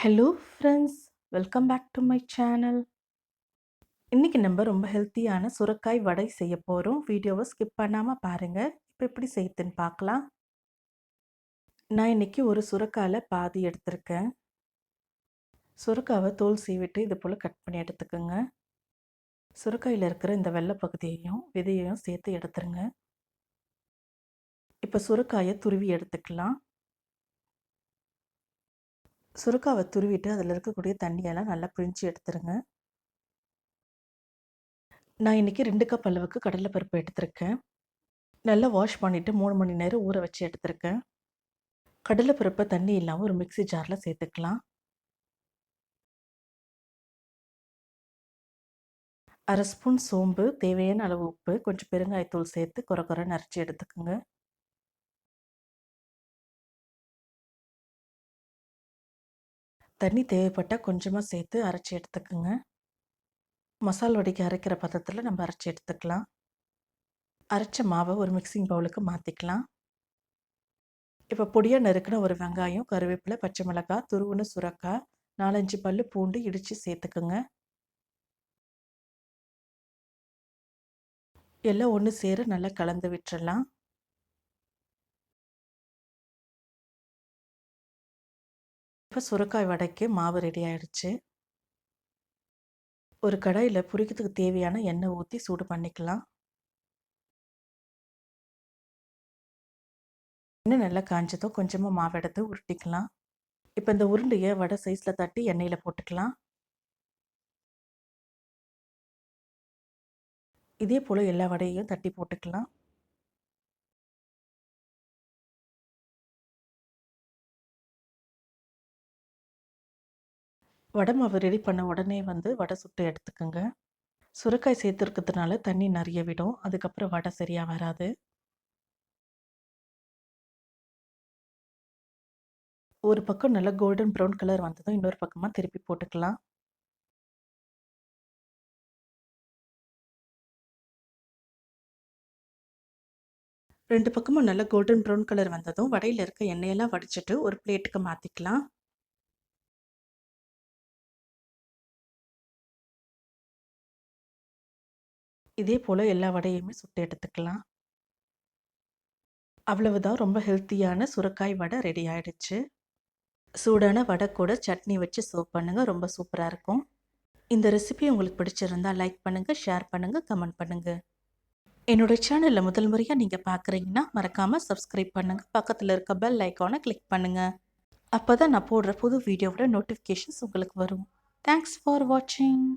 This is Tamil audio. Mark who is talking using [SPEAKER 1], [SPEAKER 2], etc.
[SPEAKER 1] Hello friends, welcome back to my channel. இன்னைக்கு நம்ம ரொம்ப ஹெல்த்தியான சுரக்காய் வடை செய்ய போகிறோம். வீடியோவை ஸ்கிப் பண்ணாமல் பாருங்கள். இப்போ எப்படி செய்யுதுன்னு பார்க்கலாம். நான் இன்னைக்கு ஒரு சுரக்காயில் பாதி எடுத்திருக்கேன். சுரக்காவை தோல் சீவிட்டு இது போல் கட் பண்ணி எடுத்துக்கோங்க. சுரக்காயில் இருக்கிற இந்த வெள்ளை பகுதியையும் விதையையும் சேர்த்து எடுத்துருங்க. இப்போ சுரக்காயை துருவி எடுத்துக்கலாம். சுரக்காவை துருவிட்டு அதில் இருக்கக்கூடிய தண்ணியெல்லாம் நல்லா பிழிஞ்சு எடுத்துருங்க. நான் இன்றைக்கி 2 கப் அளவுக்கு கடலைப்பருப்பு எடுத்திருக்கேன். நல்லா வாஷ் பண்ணிவிட்டு 3 மணி நேரம் ஊற வச்சு எடுத்திருக்கேன். கடலைப்பருப்பை தண்ணி இல்லாமல் ஒரு மிக்ஸி ஜாரில் சேர்த்துக்கலாம். அரை ஸ்பூன் சோம்பு, தேவையான அளவு உப்பு, கொஞ்சம் பெருங்காயத்தூள் சேர்த்து கொரன்னு அரைச்சி எடுத்துக்கோங்க. தண்ணி தேவைப்பட்டால் கொஞ்சமாக சேர்த்து அரைச்சி எடுத்துக்கோங்க. மசால் வடைக்கு அரைக்கிற பதத்தில் நம்ம அரைச்சி எடுத்துக்கலாம். அரைச்ச மாவை ஒரு மிக்சிங் பவுலுக்கு மாற்றிக்கலாம். இப்போ பொடியாக நறுக்கின ஒரு வெங்காயம், கருவேப்பிலை, பச்சை மிளகாய், துருவுன சுரக்காய், 4-5 பல்லு பூண்டு இடித்து சேர்த்துக்குங்க. எல்லாம் ஒன்று சேர நல்லா கலந்து விட்டுறலாம். இப்போ சுரக்காய் வடைக்கு மாவு ரெடி ஆயிடுச்சு. ஒரு கடாயில் பொரிக்கிறதுக்கு தேவையான எண்ணெய் ஊற்றி சூடு பண்ணிக்கலாம். எண்ணெய் நல்லா காஞ்சதும் கொஞ்சமாக மாவு எடுத்து உருட்டிக்கலாம். இப்போ இந்த உருண்டையை வடை சைஸில் தட்டி எண்ணெயில் போட்டுக்கலாம். இதே போல் எல்லா வடையையும் தட்டி போட்டுக்கலாம். வடை மாவு ரெடி பண்ண உடனே வடை சுட்டு எடுத்துக்கோங்க. சுரைக்காய் சேர்த்துருக்கிறதுனால தண்ணி நிறைய விடும். அதுக்கப்புறம் வடை சரியாக வராது. ஒரு பக்கம் நல்லா கோல்டன் ப்ரௌன் கலர் வந்ததும் இன்னொரு பக்கமாக திருப்பி போட்டுக்கலாம். ரெண்டு பக்கமும் நல்லா கோல்டன் ப்ரௌன் கலர் வந்ததும் வடையில் இருக்க எண்ணெயெல்லாம் வடிச்சிட்டு ஒரு பிளேட்டுக்கு மாற்றிக்கலாம். இதே போல் எல்லா வடையுமே சுட்டு எடுத்துக்கலாம். அவ்வளவுதான், ரொம்ப ஹெல்த்தியான சுரைக்காய் வடை ரெடி ஆயிடுச்சு. சூடான வடை கூட சட்னி வச்சு சர்வ் பண்ணுங்கள், ரொம்ப சூப்பராக இருக்கும். இந்த ரெசிபி உங்களுக்கு பிடிச்சிருந்தா லைக் பண்ணுங்கள், ஷேர் பண்ணுங்கள், கமெண்ட் பண்ணுங்கள். என்னோடய சேனலில் முதல் முறையாக நீங்கள் பார்க்குறீங்கன்னா மறக்காமல் சப்ஸ்கிரைப் பண்ணுங்கள். பக்கத்தில் இருக்க பெல் ஐக்கானை கிளிக் பண்ணுங்கள். அப்போ தான் நான் போடுற புது வீடியோவோட நோட்டிஃபிகேஷன்ஸ் உங்களுக்கு வரும். தேங்க்ஸ் ஃபார் வாட்சிங்.